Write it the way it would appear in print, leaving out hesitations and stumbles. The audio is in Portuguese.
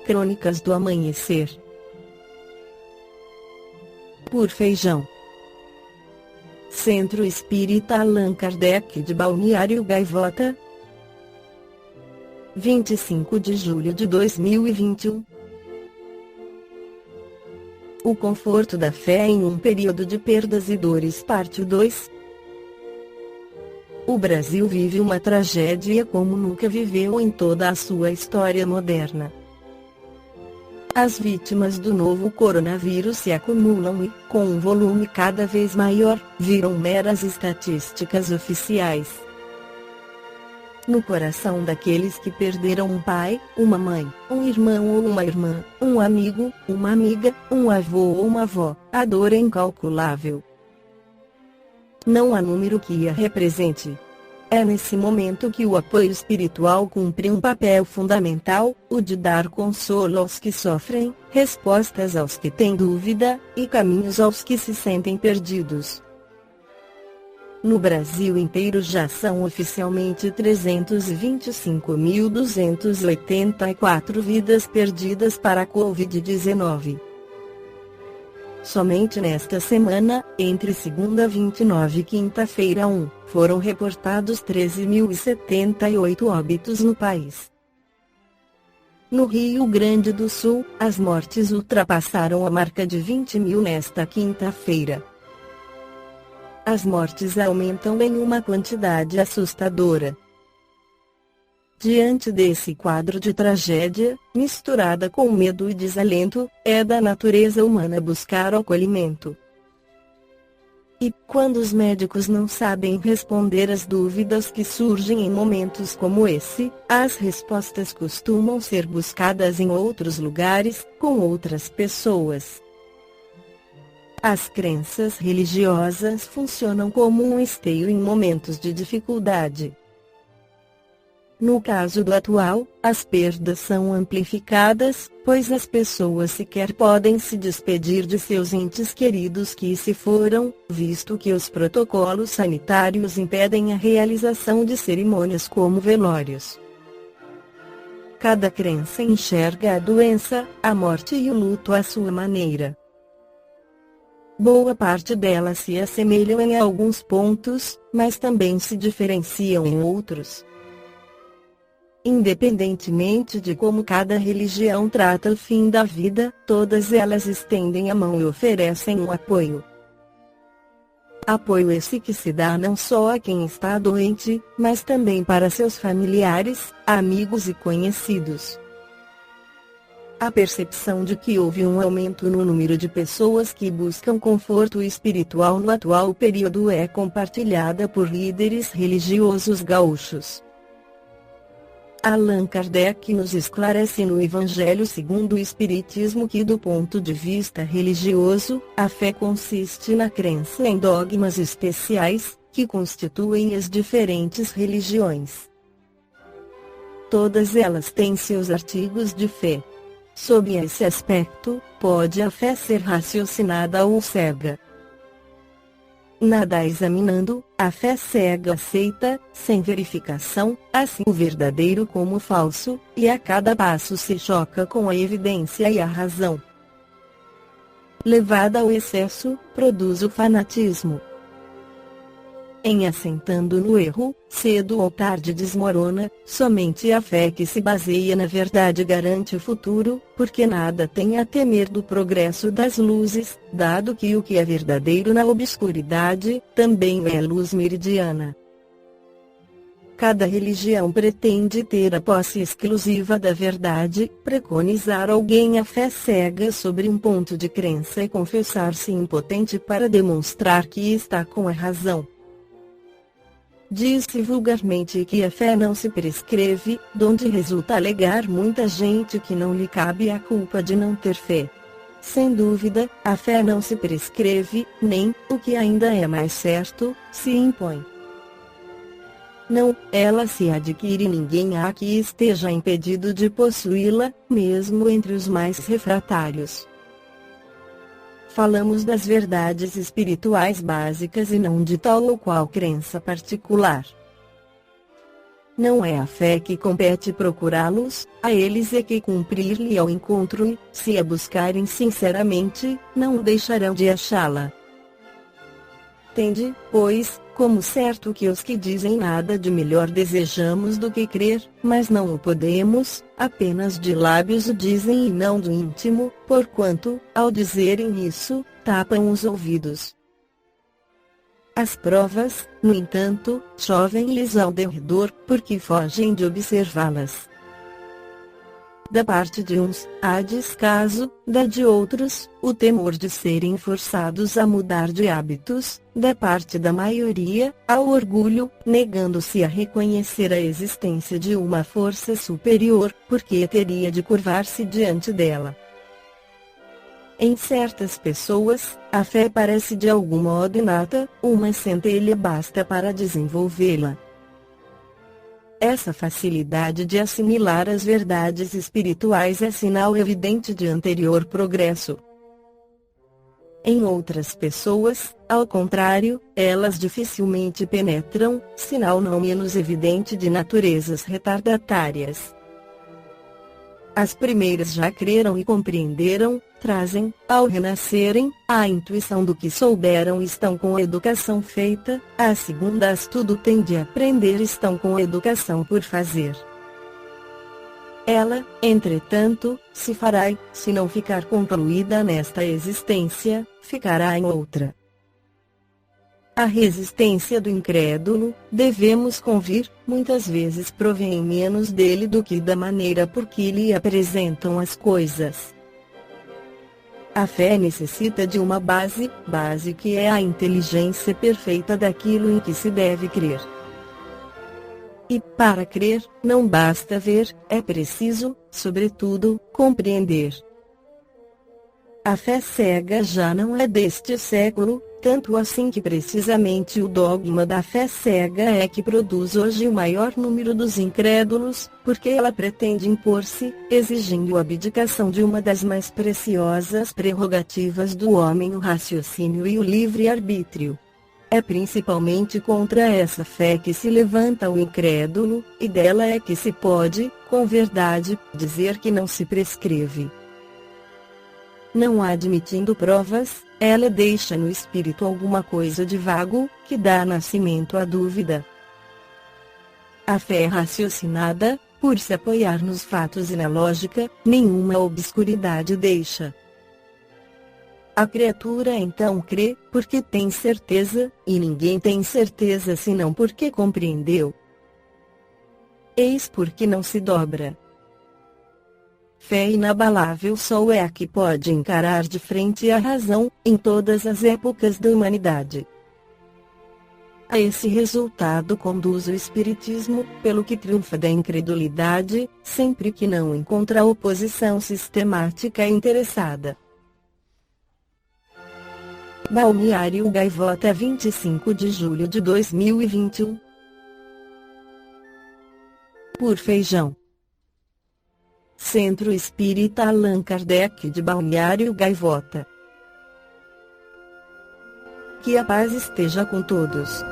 Crônicas do Amanhecer. Por Feijão. Centro Espírita Allan Kardec de Balneário Gaivota, 25 de julho de 2021. O conforto da fé em um período de perdas e dores, parte 2. O Brasil vive uma tragédia como nunca viveu em toda a sua história moderna. As vítimas do novo coronavírus se acumulam e, com um volume cada vez maior, viram meras estatísticas oficiais. No coração daqueles que perderam um pai, uma mãe, um irmão ou uma irmã, um amigo, uma amiga, um avô ou uma avó, a dor é incalculável. Não há número que a represente. É nesse momento que o apoio espiritual cumpre um papel fundamental, o de dar consolo aos que sofrem, respostas aos que têm dúvida, e caminhos aos que se sentem perdidos. No Brasil inteiro já são oficialmente 325.284 vidas perdidas para a Covid-19. Somente nesta semana, entre segunda 29 e quinta-feira 1, foram reportados 13.078 óbitos no país. No Rio Grande do Sul, as mortes ultrapassaram a marca de 20.000 nesta quinta-feira. As mortes aumentam em uma quantidade assustadora. Diante desse quadro de tragédia, misturada com medo e desalento, é da natureza humana buscar acolhimento. E, quando os médicos não sabem responder às dúvidas que surgem em momentos como esse, as respostas costumam ser buscadas em outros lugares, com outras pessoas. As crenças religiosas funcionam como um esteio em momentos de dificuldade. No caso do atual, as perdas são amplificadas, pois as pessoas sequer podem se despedir de seus entes queridos que se foram, visto que os protocolos sanitários impedem a realização de cerimônias como velórios. Cada crença enxerga a doença, a morte e o luto à sua maneira. Boa parte delas se assemelham em alguns pontos, mas também se diferenciam em outros. Independentemente de como cada religião trata o fim da vida, todas elas estendem a mão e oferecem um apoio. Apoio esse que se dá não só a quem está doente, mas também para seus familiares, amigos e conhecidos. A percepção de que houve um aumento no número de pessoas que buscam conforto espiritual no atual período é compartilhada por líderes religiosos gaúchos. Allan Kardec nos esclarece no Evangelho segundo o Espiritismo que, do ponto de vista religioso, a fé consiste na crença em dogmas especiais, que constituem as diferentes religiões. Todas elas têm seus artigos de fé. Sob esse aspecto, pode a fé ser raciocinada ou cega. Nada examinando, a fé cega aceita, sem verificação, assim o verdadeiro como o falso, e a cada passo se choca com a evidência e a razão. Levada ao excesso, produz o fanatismo. Em assentando no erro, cedo ou tarde desmorona, somente a fé que se baseia na verdade garante o futuro, porque nada tem a temer do progresso das luzes, dado que o que é verdadeiro na obscuridade, também é luz meridiana. Cada religião pretende ter a posse exclusiva da verdade, preconizar alguém a fé cega sobre um ponto de crença e confessar-se impotente para demonstrar que está com a razão. Diz-se vulgarmente que a fé não se prescreve, donde resulta alegar muita gente que não lhe cabe a culpa de não ter fé. Sem dúvida, a fé não se prescreve, nem, o que ainda é mais certo, se impõe. Não, ela se adquire e ninguém há que esteja impedido de possuí-la, mesmo entre os mais refratários. Falamos das verdades espirituais básicas e não de tal ou qual crença particular. não é a fé que compete procurá-los, a eles é que cumprir-lhe ao encontro e, se a buscarem sinceramente, não deixarão de achá-la. Tende, pois, como certo que os que dizem nada de melhor desejamos do que crer, mas não o podemos, apenas de lábios o dizem e não do íntimo, porquanto, ao dizerem isso, tapam os ouvidos. As provas, no entanto, chovem-lhes ao derredor, porque fogem de observá-las. Da parte de uns, há descaso, da de outros, o temor de serem forçados a mudar de hábitos, da parte da maioria, há o orgulho, negando-se a reconhecer a existência de uma força superior, porque teria de curvar-se diante dela. Em certas pessoas, a fé parece de algum modo inata, uma centelha basta para desenvolvê-la. Essa facilidade de assimilar as verdades espirituais é sinal evidente de anterior progresso. Em outras pessoas, ao contrário, elas dificilmente penetram, sinal não menos evidente de naturezas retardatárias. As primeiras já creram e compreenderam, trazem, ao renascerem, a intuição do que souberam e estão com a educação feita, as segundas tudo têm de aprender e estão com a educação por fazer. Ela, entretanto, se fará, se não ficar concluída nesta existência, ficará em outra. A resistência do incrédulo, devemos convir, muitas vezes provém menos dele do que da maneira por que lhe apresentam as coisas. A fé necessita de uma base que é a inteligência perfeita daquilo em que se deve crer. E, para crer, não basta ver, é preciso, sobretudo, compreender. A fé cega já não é deste século, tanto assim que precisamente o dogma da fé cega é que produz hoje o maior número dos incrédulos, porque ela pretende impor-se, exigindo a abdicação de uma das mais preciosas prerrogativas do homem, o raciocínio e o livre-arbítrio. É principalmente contra essa fé que se levanta o incrédulo, e dela é que se pode, com verdade, dizer que não se prescreve. Não admitindo provas, ela deixa no espírito alguma coisa de vago, que dá nascimento à dúvida. A fé raciocinada, por se apoiar nos fatos e na lógica, nenhuma obscuridade deixa. A criatura então crê, porque tem certeza, e ninguém tem certeza senão porque compreendeu. Eis porque não se dobra. Fé inabalável só é a que pode encarar de frente a razão, em todas as épocas da humanidade. A esse resultado conduz o Espiritismo, pelo que triunfa da incredulidade, sempre que não encontra oposição sistemática e interessada. Balneário Gaivota, 25 de julho de 2021. Por Feijão. Centro Espírita Allan Kardec de Balneário Gaivota. Que a paz esteja com todos.